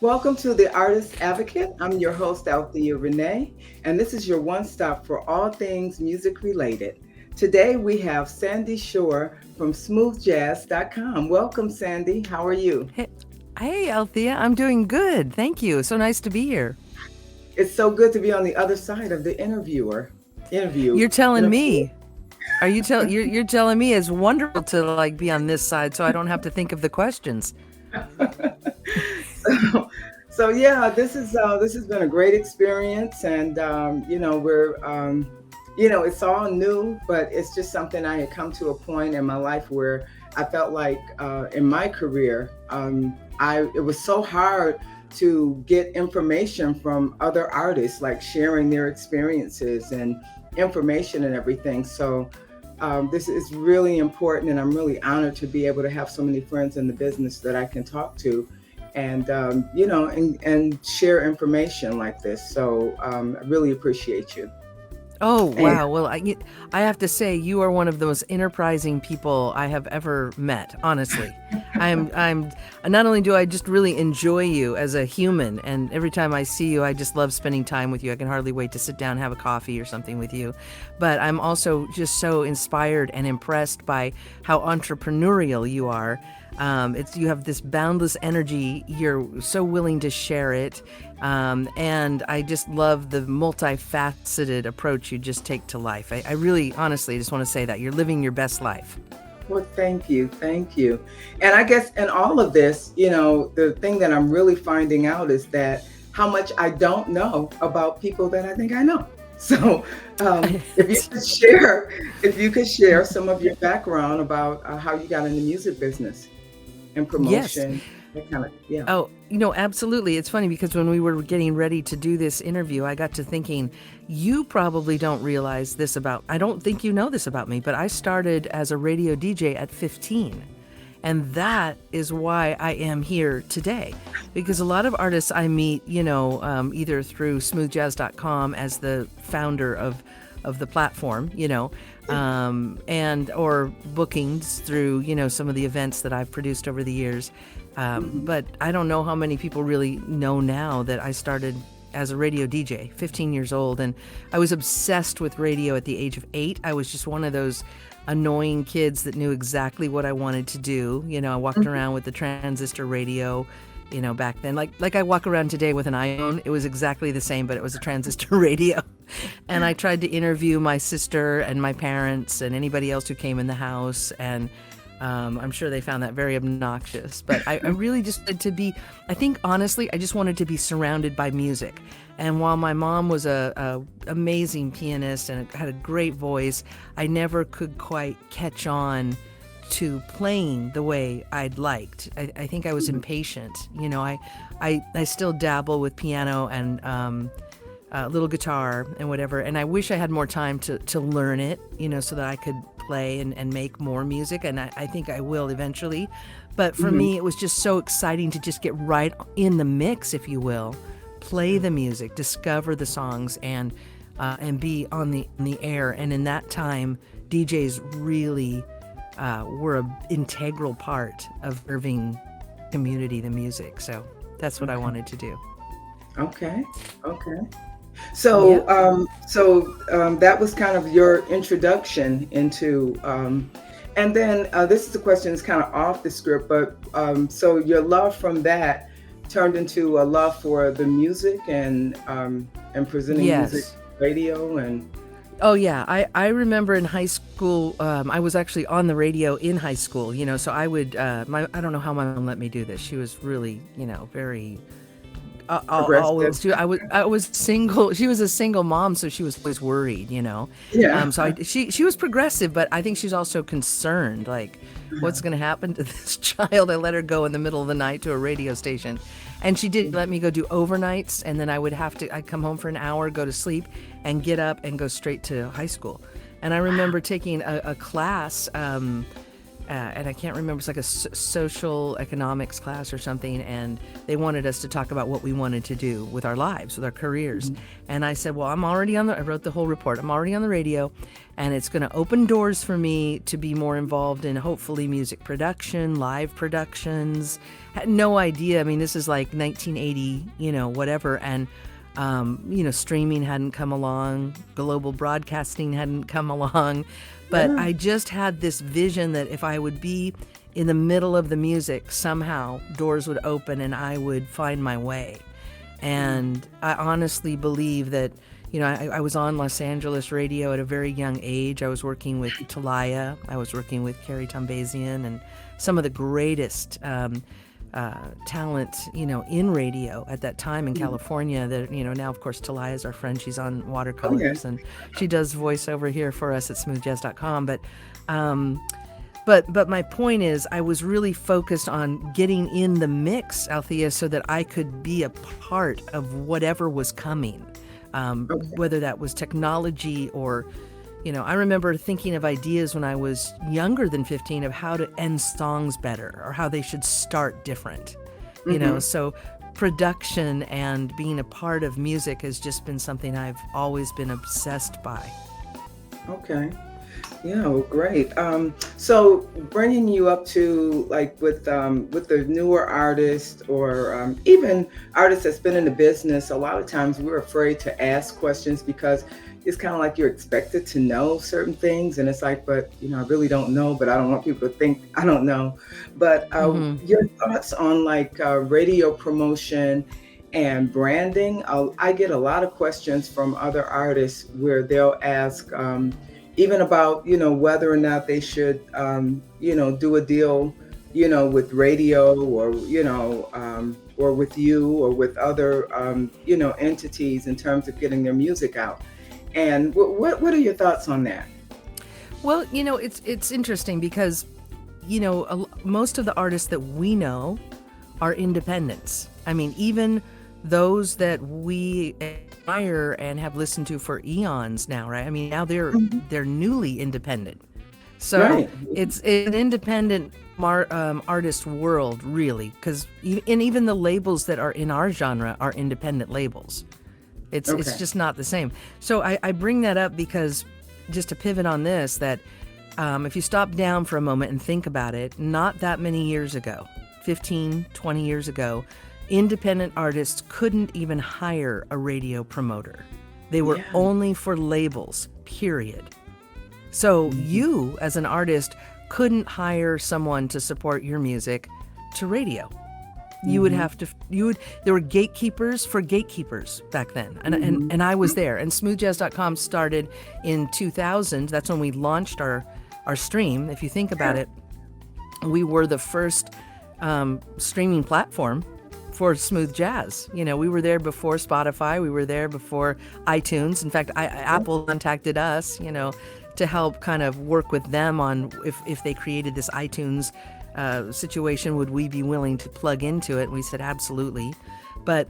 Welcome to the Artist Advocate. I'm your host, Althea Rene, and this is your one stop for all things music related. Today we have Sandy Shore from SmoothJazzcom. Welcome, Sandy. How are you? Hey, hey, Althea, I'm doing good. Thank you. So nice to be here. It's so good to be on the other side of the interviewer. Interview. You're telling Interview. me. Are you tell you're telling me it's wonderful to like be on this side so I don't have to think of the questions. so, so yeah, this has been a great experience, and it's all new, but it's just something I had come to a point in my life where I felt like in my career, I it was so hard to get information from other artists, like sharing their experiences and information and everything. So this is really important, and I'm really honored to be able to have so many friends in the business that I can talk to, and and share information like this. So I really appreciate you. Oh, And wow. Well, I have to say you are one of the most enterprising people I have ever met, honestly. I'm not only do I just really enjoy you as a human, and every time I see you I just love spending time with you. I can hardly wait to sit down and have a coffee or something with you. But I'm also just so inspired and impressed by how entrepreneurial you are. It's you have this boundless energy. You're so willing to share it, and I just love the multifaceted approach you just take to life. I really, honestly, just want to say that you're living your best life. well, thank you. And I guess in all of this, the thing that I'm really finding out is that how much I don't know about people that I think I know. So, if you could share some of your background about how you got in the music business and Yes. promotion, that kind of, yeah. Oh, absolutely. It's funny because when we were getting ready to do this interview, I got to thinking, you probably don't realize this about, I don't think you know this about me, but I started as a radio DJ at 15. And that is why I am here today. Because a lot of artists I meet, either through smoothjazz.com as the founder of the platform, and or bookings through, some of the events that I've produced over the years. Mhm. But I don't know how many people really know now that I started as a radio DJ, 15 years old, and I was obsessed with radio at the age of 8. I was just one of those annoying kids that knew exactly what I wanted to do. I walked Mhm. around with the transistor radio, back then. Like I walk around today with an iPhone. It was exactly the same, but it was a transistor radio. And I tried to interview my sister and my parents and anybody else who came in the house, and I'm sure they found that very obnoxious. But I really just wanted to be, I think honestly, I just wanted to be surrounded by music. And while my mom was a amazing pianist and had a great voice, I never could quite catch on to playing the way I'd liked. I think I was impatient. I still dabble with piano and little guitar and whatever. And I wish I had more time to learn it, so that I could play and make more music. And I think I will eventually. But for Mhm. me, it was just so exciting to just get right in the mix, if you will, play the music, discover the songs, and be on the air. And in that time, DJs really were an integral part of serving community the music. So that's what I Okay. wanted to do. Okay. Okay. Yeah. That was kind of your introduction into, and then this is a question that's kind of off the script, but so your love from that turned into a love for the music and presenting music, Yes. radio, and Oh yeah, I remember in high school, I was actually on the radio in high school, so I would, I don't know how my mom let me do this. She was really, very, progressive. always, I was single. She was a single mom, so she was always worried. Yeah. She was progressive, but I think she's also concerned, like, what's going to happen to this child? I let her go in the middle of the night to a radio station. And she did let me go do overnights, and then I'd come home for an hour, go to sleep, and get up and go straight to high school. And I remember taking a class and I can't remember, it's like a social economics class or something, and they wanted us to talk about what we wanted to do with our lives, with our careers. And I said, well, I wrote the whole report. I'm already on the radio, and it's going to open doors for me to be more involved in hopefully music production, live productions. Had no idea. I mean, this is like 1980, whatever. And streaming hadn't come along, global broadcasting hadn't come along, but Yeah. I just had this vision that if I would be in the middle of the music, somehow doors would open and I would find my way. And I honestly believe that, I was on Los Angeles radio at a very young age. I was working with Talia, I was working with Carrie Tombazian, and some of the greatest talent, in radio at that time in California. That now, of course, Talia is our friend. She's on Watercolors, and she does voiceover here for us at SmoothJazz.com. But my point is, I was really focused on getting in the mix, Althea, so that I could be a part of whatever was coming, whether that was technology or. I remember thinking of ideas when I was younger than 15 of how to end songs better or how they should start different. So production and being a part of music has just been something I've always been obsessed by. Okay. Yeah, well, great. So bringing you up to like with the newer artists or even artists that's been in the business, a lot of times we're afraid to ask questions because it's kind of like you're expected to know certain things, and it's like, but I really don't know, but I don't want people to think I don't know. But your thoughts on like radio promotion and branding? I get a lot of questions from other artists where they'll ask even about whether or not they should do a deal with radio or with you or with other entities in terms of getting their music out. And what are your thoughts on that? Well, it's interesting because, most of the artists that we know are independents. I mean, even those that we admire and have listened to for eons now, right? I mean, now they're newly independent. So Right. it's an independent artist world, really, because even the labels that are in our genre are independent labels. It's just not the same. So I bring that up because, just to pivot on this, that if you stop down for a moment and think about it, not that many years ago, 15, 20 years ago, independent artists couldn't even hire a radio promoter. They were only for labels, period. So you, as an artist, couldn't hire someone to support your music to radio. You would have to, there were gatekeepers for gatekeepers back then. And I was there. And SmoothJazz.com started in 2000. That's when we launched our stream. If you think about it, we were the first streaming platform for smooth jazz. We were there before Spotify. We were there before iTunes. In fact, Apple contacted us, to help kind of work with them on if they created this iTunes situation, would we be willing to plug into it? And we said absolutely. But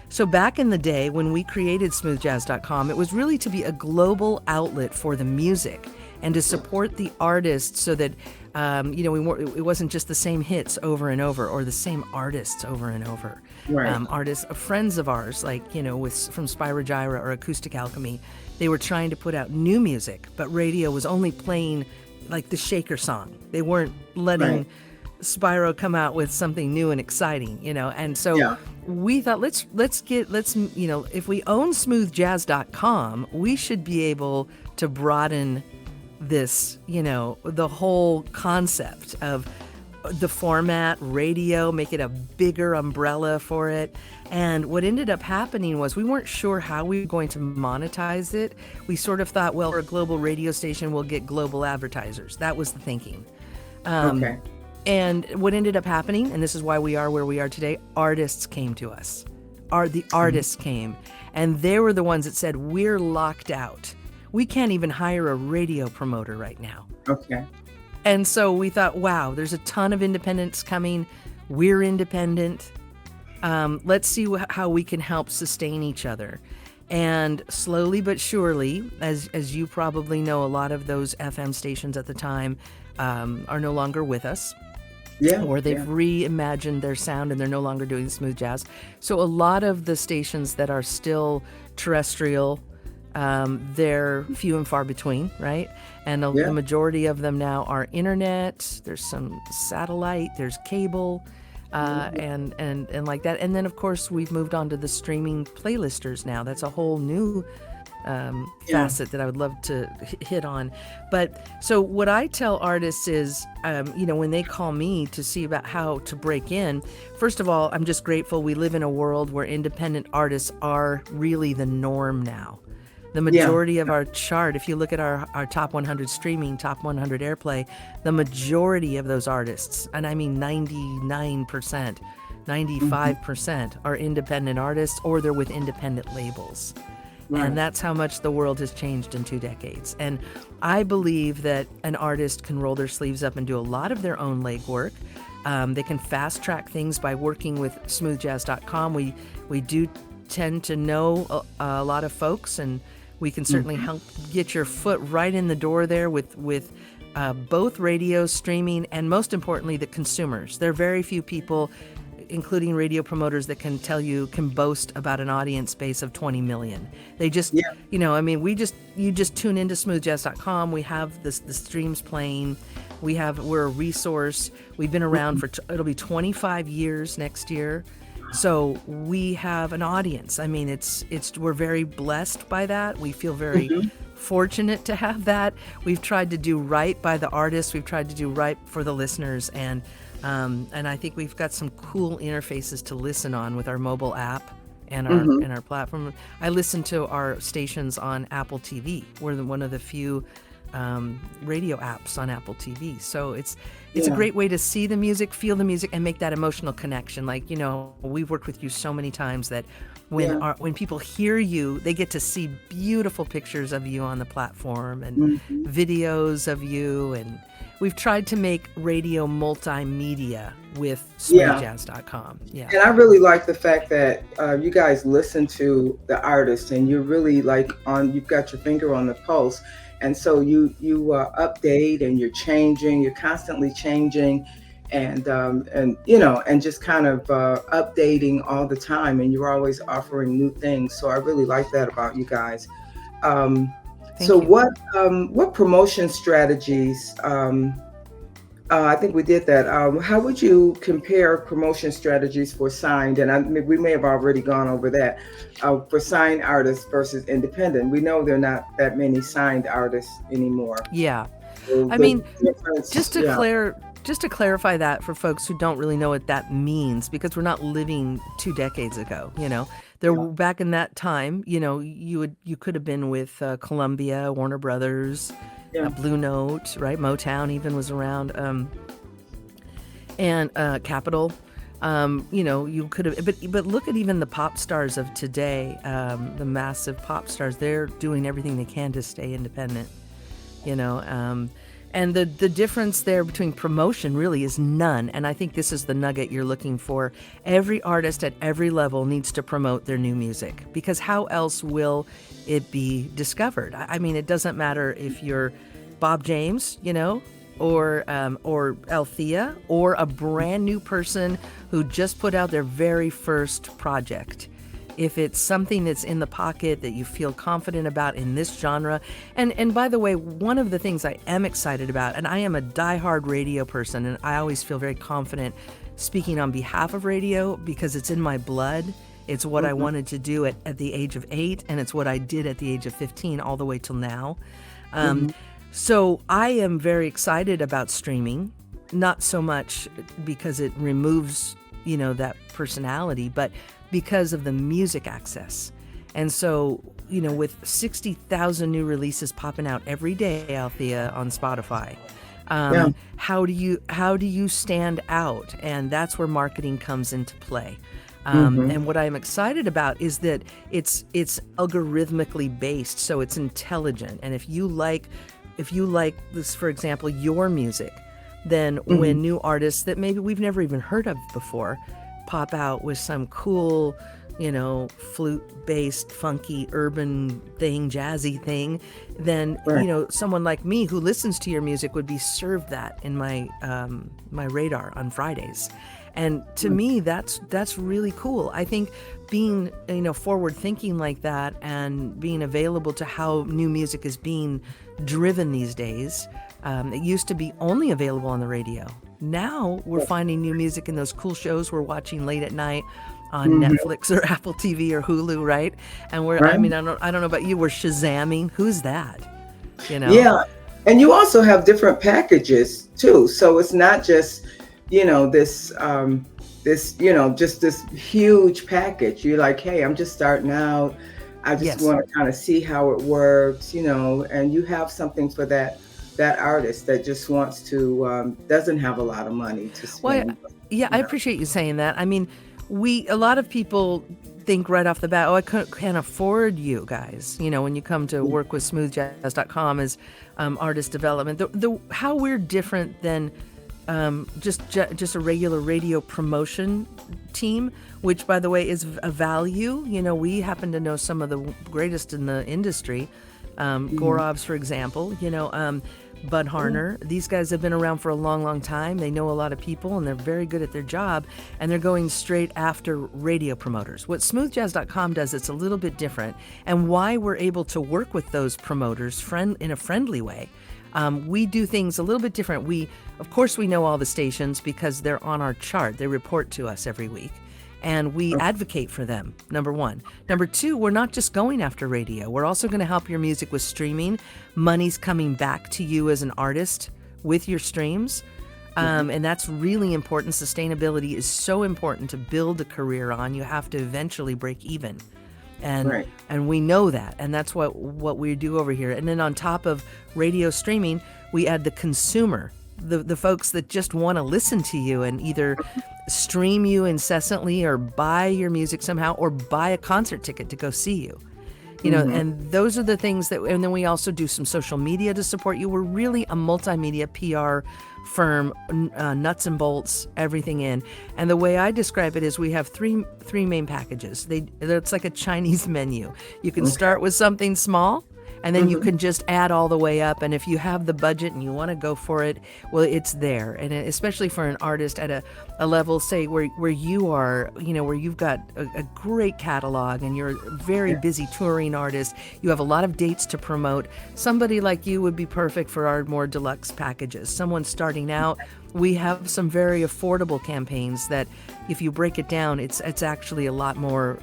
so back in the day when we created SmoothJazz.com, it was really to be a global outlet for the music and to support the artists so that it wasn't just the same hits over and over or the same artists over and over. Right. Artists, friends of ours, like from Spyro Gyra or Acoustic Alchemy, they were trying to put out new music, but radio was only playing like the Shaker song. They weren't letting Spyro come out with something new and exciting, and so we thought let's if we own SmoothJazz.com, we should be able to broaden this, the whole concept of the format, radio, make it a bigger umbrella for it. And what ended up happening was we weren't sure how we were going to monetize it. We sort of thought, well, we're a global radio station, we'll get global advertisers. That was the thinking. And what ended up happening, and this is why we are where we are today, artists came to us. The artists came, and they were the ones that said, we're locked out. We can't even hire a radio promoter right now. Okay. And so we thought, wow, there's a ton of independents coming. We're independent. Let's see how we can help sustain each other. And slowly but surely, as you probably know, a lot of those FM stations at the time are no longer with us, Yeah. or they've Yeah. reimagined their sound and they're no longer doing smooth jazz. So a lot of the stations that are still terrestrial, they're few and far between, right? And the Yeah. majority of them now are internet. There's some satellite. There's cable, and like that. And then of course we've moved on to the streaming playlisters now. That's a whole new Yeah. facet that I would love to hit on. But so what I tell artists is, when they call me to see about how to break in, first of all, I'm just grateful we live in a world where independent artists are really the norm now. The majority of our chart, if you look at our top 100 streaming, top 100 airplay, the majority of those artists, and I mean 99%, 95% are independent artists, or they're with independent labels. Right. And that's how much the world has changed in 2 decades. And I believe that an artist can roll their sleeves up and do a lot of their own legwork. They can fast track things by working with SmoothJazzcom. We do tend to know a lot of folks, and we can certainly help get your foot right in the door there with both radio, streaming, and most importantly, the consumers. There are very few people, including radio promoters, that can boast about an audience base of 20 million. They just, you just tune into smoothjazz.com. We have the streams playing. We're a resource. We've been around for, it'll be 25 years next year. So we have an audience. I mean, we're very blessed by that. We feel very fortunate to have that. We've tried to do right by the artists. We've tried to do right for the listeners. And I think we've got some cool interfaces to listen on with our mobile app and our platform. I listen to our stations on Apple TV. We're one of the few radio apps on Apple TV. So it's a great way to see the music, feel the music, and make that emotional connection. Like, we've worked with you so many times that when people hear you, they get to see beautiful pictures of you on the platform and videos of you. And we've tried to make radio multimedia with SmoothJazz.com. Yeah. And I really like the fact that you guys listen to the artist, and you're really you've got your finger on the pulse. And so you update, and you're changing, you're constantly changing, and just kind of updating all the time, and you're always offering new things. So I really like that about you guys. So what promotion strategies? I think we did that. How would you compare promotion strategies for signed? And we may have already gone over that for signed artists versus independent. We know there are not that many signed artists anymore. Yeah, So I mean, just to clarify that for folks who don't really know what that means, because we're not living 2 decades ago. Back in that time, you could have been with Columbia, Warner Brothers. Blue Note, right? Motown even was around, and Capitol. You could have, but look at even the pop stars of today, the massive pop stars. They're doing everything they can to stay independent, and the difference there between promotion really is none. And I think this is the nugget you're looking for. Every artist at every level needs to promote their new music, because how else will it be discovered? I mean, it doesn't matter if you're Bob James, or Althea, or a brand new person who just put out their very first project. If it's something that's in the pocket that you feel confident about in this genre. And by the way, one of the things I am excited about, and I am a diehard radio person, and I always feel very confident speaking on behalf of radio because it's in my blood. It's what I wanted to do at the age of 8, and it's what I did at the age of 15 all the way till now. So I am very excited about streaming, not so much because it removes, that personality, but because of the music access. And so, with 60,000 new releases popping out every day, Althea, on Spotify, how do you stand out? And that's where marketing comes into play. And what I'm excited about is that it's algorithmically based, so it's intelligent. And if you like this, for example, your music, then when new artists that maybe we've never even heard of before pop out with some cool, flute-based, funky, urban thing, jazzy thing, then, Right. someone like me who listens to your music would be served that in my my radar on Fridays. And to me, that's really cool. I think being, forward thinking like that and being available to how new music is being driven these days. It used to be only available on the radio. Now we're finding new music in those cool shows we're watching late at night on Mhm. Netflix or Apple TV or Hulu, right? And I Right. mean, I don't know about you, we're Shazamming. Who's that? You know? Yeah. And you also have different packages too. So it's not just, this just this huge package. You're like, hey, I'm just starting out. I just Yes. want to kind of see how it works, and you have something for that artist that just wants to doesn't have a lot of money to Well, spend. yeah, I Yeah. appreciate you saying that. I mean, a lot of people think right off the bat, oh, I can't afford you guys. When you come to work with SmoothJazzcom as artist development, how we're different than just a regular radio promotion team, which, by the way, is a value. We happen to know some of the greatest in the industry. Gorovs, for example, Bud Harner. These guys have been around for a long, long time. They know a lot of people, and they're very good at their job, and they're going straight after radio promoters. What SmoothJazz.com does, it's a little bit different, and why we're able to work with those promoters in a friendly way. We do things a little bit different. Of course, we know all the stations because they're on our chart. They report to us every week. And we advocate for them, number one. Number two, we're not just going after radio. We're also going to help your music with streaming. Money's coming back to you as an artist with your streams. And that's really important. Sustainability is so important to build a career on. You have to eventually break even. And Right. and we know that. And that's what we do over here. And then on top of radio streaming, we add the consumer, the folks that just want to listen to you and either stream you incessantly or buy your music somehow or buy a concert ticket to go see you. And those are the things and then we also do some social media to support you. We're really a multimedia PR firm, nuts and bolts, everything in. And the way I describe it is we have three main packages. It's like a Chinese menu. You can start with something small, and then you can just add all the way up. And if you have the budget and you want to go for it, well, it's there. And especially for an artist at a level, say, where you are, where you've got a great catalog and you're a very busy touring artist, you have a lot of dates to promote. Somebody like you would be perfect for our more deluxe packages. Someone starting out, we have some very affordable campaigns that if you break it down, it's actually a lot more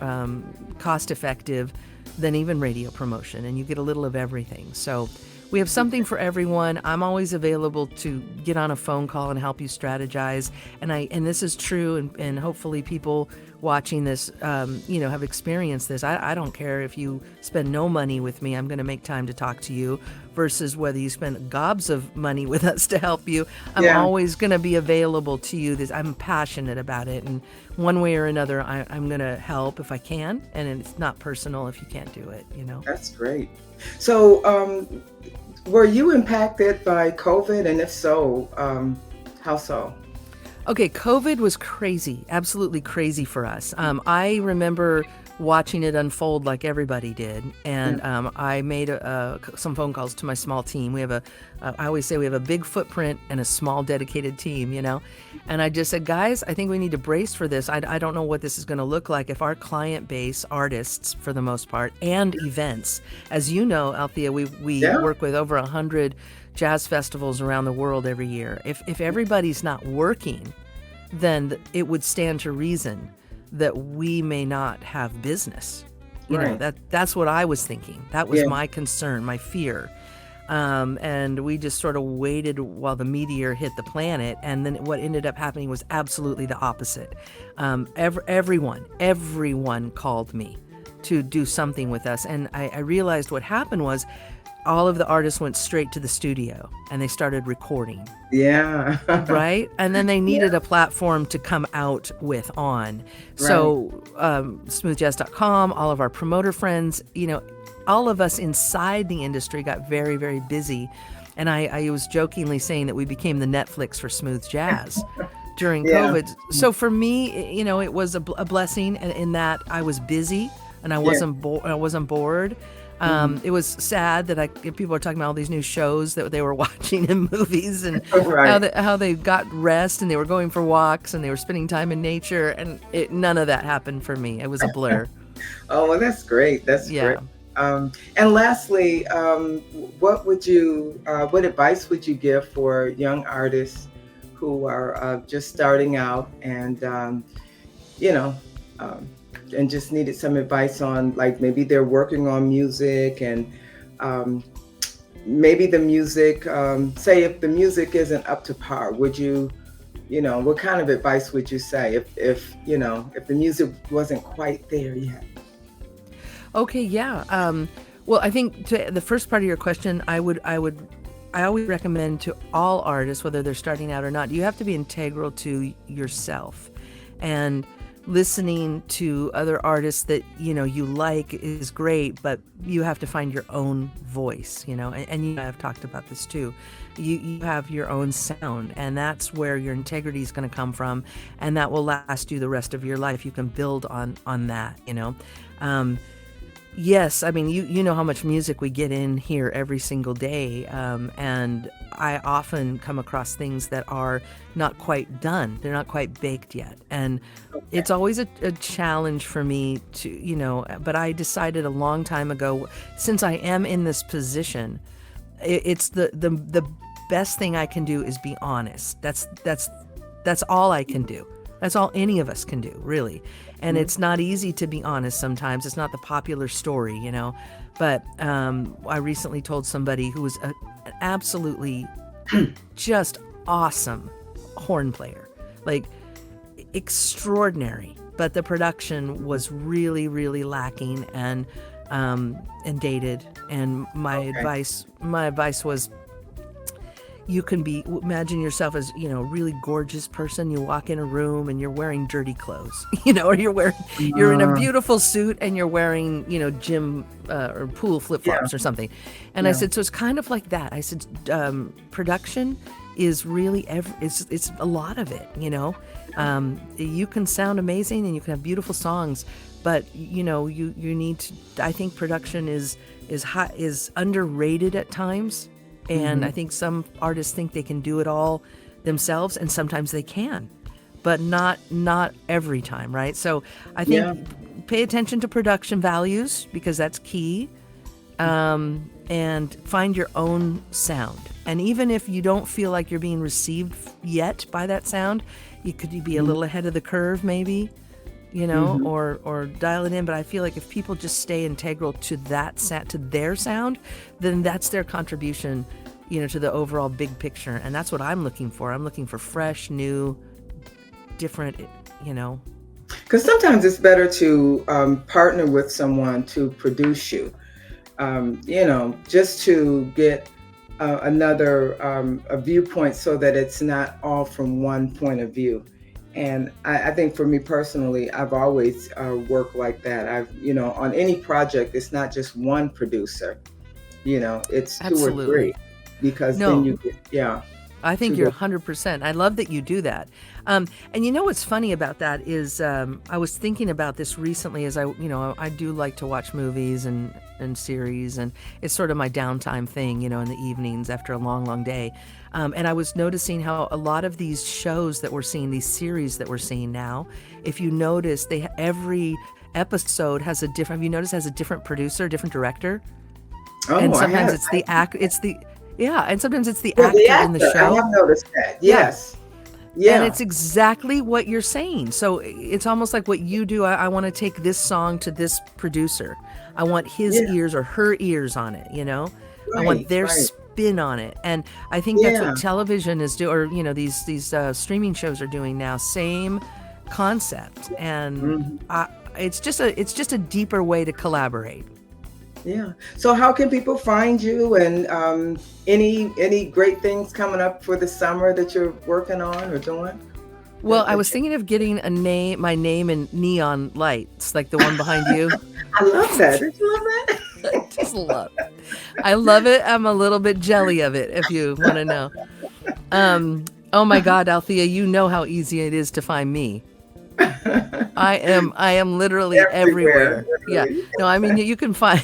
cost effective than even radio promotion, and you get a little of everything. So we have something for everyone. I'm always available to get on a phone call and help you strategize. And this is true, and hopefully people watching this, have experienced this. I don't care if you spend no money with me. I'm going to make time to talk to you versus whether you spend gobs of money with us to help you. I'm Yeah. always going to be available to you. I'm passionate about it. And one way or another, I'm going to help if I can. And it's not personal if you can't do it, That's great. So, were you impacted by COVID? And if so, how so? Okay, COVID was crazy, absolutely crazy for us. I remember watching it unfold like everybody did, and I made some phone calls to my small team. I always say we have a big footprint and a small dedicated team, and I just said, guys, I think we need to brace for this. I don't know what this is going to look like if our client base, artists for the most part, and events, as you know, Althea, we Yeah. work with over 100 jazz festivals around the world every year. If everybody's not working, then it would stand to reason that we may not have business. Right. That's what I was thinking. That was Yeah. my concern, my fear. And we just sort of waited while the meteor hit the planet, and then what ended up happening was absolutely the opposite. Everyone called me to do something with us, and I realized what happened was all of the artists went straight to the studio and they started recording, Yeah. right? And then they needed a platform to come out with on. So SmoothJazz.com, all of our promoter friends, all of us inside the industry got very, very busy. And I was jokingly saying that we became the Netflix for smooth jazz. during Yeah. COVID. So for me, it was a blessing in that I was busy and I Yeah. wasn't bored. Hmm. It was sad that people are talking about all these new shows that they were watching in movies and Right. how they got rest and they were going for walks and they were spending time in nature, and none of that happened for me. It was a blur. Oh, well, that's great. That's great. Yeah. And lastly, what advice would you give for young artists who are just starting out and, you know, um, and just needed some advice on, like, maybe they're working on music and um, maybe the music, say if the music isn't up to par, what kind of advice would you say if the music wasn't quite there yet? Okay, yeah. Well, I think to the first part of your question, I always recommend to all artists, whether they're starting out or not, you have to be integral to yourself. And listening to other artists that, you like is great, but you have to find your own voice, and you and I have talked about this too. You have your own sound, and that's where your integrity is going to come from, and that will last you the rest of your life. You can build on that. Yes, I mean, you know how much music we get in here every single day, and I often come across things that are not quite done. They're not quite baked yet, and Okay. it's always a challenge for me but I decided a long time ago, since I am in this position, it's the best thing I can do is be honest. That's all I can do. That's all any of us can do, really. And Mhm. it's not easy to be honest sometimes. It's not the popular story. But I recently told somebody who was an absolutely just awesome horn player, like extraordinary. But the production was really, really lacking and dated. And Okay. my advice was, imagine yourself as, a really gorgeous person. You walk in a room and you're wearing dirty clothes, or you're in a Uh, beautiful suit and you're wearing, gym or pool yeah. flip-flops or something. And I Yeah. said, so it's kind of like that. I said, production is really, it's a lot of it. You can sound amazing and you can have beautiful songs, but you need to, I think production is underrated at times. And Hmm. I think some artists think they can do it all themselves, and sometimes they can, but not every time, right? So I think Yeah. pay attention to production values because that's key, and find your own sound. And even if you don't feel like you're being received yet by that sound, you could be a Mhm. little ahead of the curve, maybe, Mhm. or dial it in. But I feel like if people just stay integral to to their sound, then that's their contribution, to the overall big picture. And that's what I'm looking for. I'm looking for fresh, new, different, you know. Because sometimes it's better to partner with someone to produce you, just to get another a viewpoint so that it's not all from one point of view. And I think for me personally, I've always worked like that. On any project, it's not just one producer, it's two or three, Absolutely. because then No, you get, yeah, I think two you're to, 100%. I love that you do that. And what's funny about that is I was thinking about this recently as I do like to watch movies and series, and it's sort of my downtime thing, in the evenings after a long, long day. And I was noticing how a lot of these shows that we're seeing, these series that we're seeing now, if you notice, every episode has a different, have you noticed, has a different producer, different director? oh, And I sometimes have, it's the act, it's the, yeah, and sometimes it's the yeah, the actor in the actor, I show. have noticed that. Yeah. Yes. And Yeah. it's exactly what you're saying. So it's almost like what you do. I want to take this song to this producer. I want his Yeah. ears or her ears on it. I want Right. their Right. spin on it. And I think that's Yeah. what television is doing, or, these streaming shows are doing now. Same concept. And Mhm. it's just a deeper way to collaborate. Yeah. So how can people find you, and any great things coming up for the summer that you're working on or doing? Well, That, I that was thinking of getting my name in neon lights, like the one behind you. I love that. Did you love Just love. I love it. I'm a little bit jelly of it, if you want to know. Um, Oh my God, Althea, you know how easy it is to find me. I am literally Everywhere, everywhere. Yeah. literally. No, I mean you can find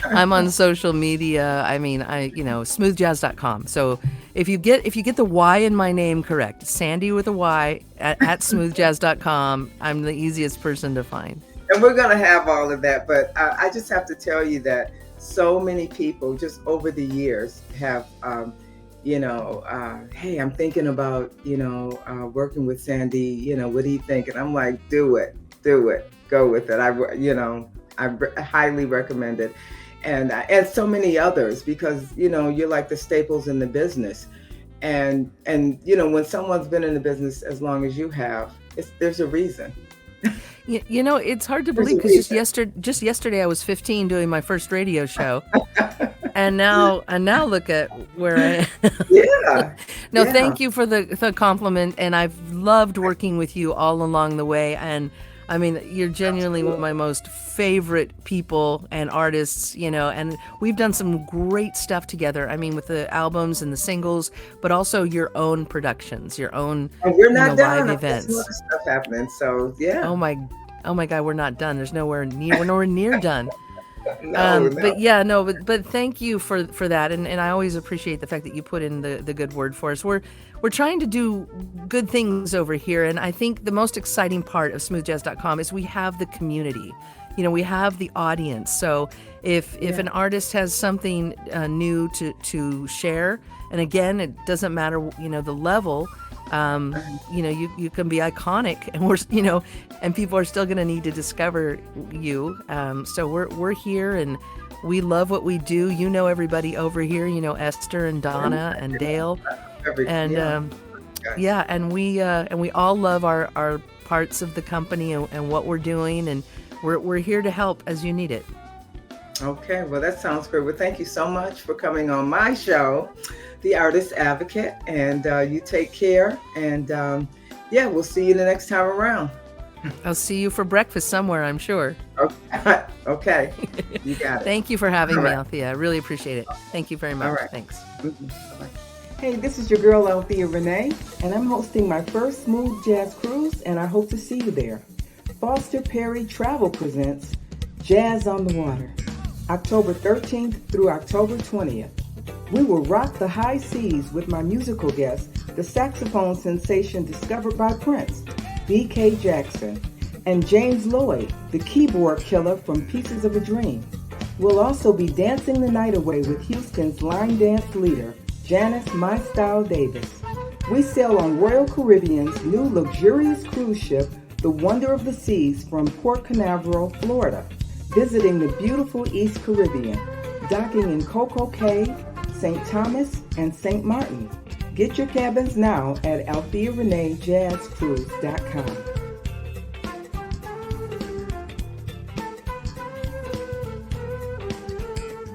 I'm on social media. I mean, smoothjazz.com. So if you get the Y in my name correct, Sandy with a Y at smoothjazz.com, I'm the easiest person to find. And we're going to have all of that. But I just have to tell you that so many people just over the years have, hey, I'm thinking about, working with Sandy, what do you think? And I'm like, do it, go with it. I highly recommend it. And so many others, because, you're like the staples in the business. And when someone's been in the business as long as you have, there's a reason. It's hard to believe because just yesterday I was 15 doing my first radio show, and now look at where I am. Yeah. No, Yeah. thank you for the compliment, and I've loved working with you all along the way. And I mean, you're genuinely one of my most favorite people and artists, and we've done some great stuff together. I mean, with the albums and the singles, but also your own productions, your own And we're not done. live events. There's more stuff happening. So yeah. Oh my God, we're not done. We're nowhere near done. No. But thank you for that, and I always appreciate the fact that you put in the good word for us. We're trying to do good things over here, and I think the most exciting part of SmoothJazz.com is we have the community. We have the audience. So if an artist has something new to share, and again, it doesn't matter the level. You can be iconic, and and people are still going to need to discover you. So we're here, and we love what we do. Everybody over here. Esther and Donna and Dale, and and we all love our parts of the company and what we're doing, and we're here to help as you need it. Okay, well, that sounds great. Well, thank you so much for coming on my show, The Artist Advocate, and you take care, and we'll see you the next time around. I'll see you for breakfast somewhere, I'm sure. Okay. You got it. Thank you for having me, Althea. I really appreciate it. Thank you very much. All right. Thanks. Mm-hmm. Bye-bye. Hey, this is your girl, Althea Rene, and I'm hosting my first Smooth Jazz Cruise, and I hope to see you there. Foster Perry Travel presents Jazz on the Water, October 13th through October 20th. We will rock the high seas with my musical guest, the saxophone sensation discovered by Prince, B.K. Jackson, and James Lloyd, the keyboard killer from Pieces of a Dream. We'll also be dancing the night away with Houston's line dance leader, Janice My Style Davis. We sail on Royal Caribbean's new luxurious cruise ship, the Wonder of the Seas, from Port Canaveral, Florida, visiting the beautiful East Caribbean, docking in Coco Cay, St. Thomas, and St. Martin. Get your cabins now at AltheaReneJazzCruise.com.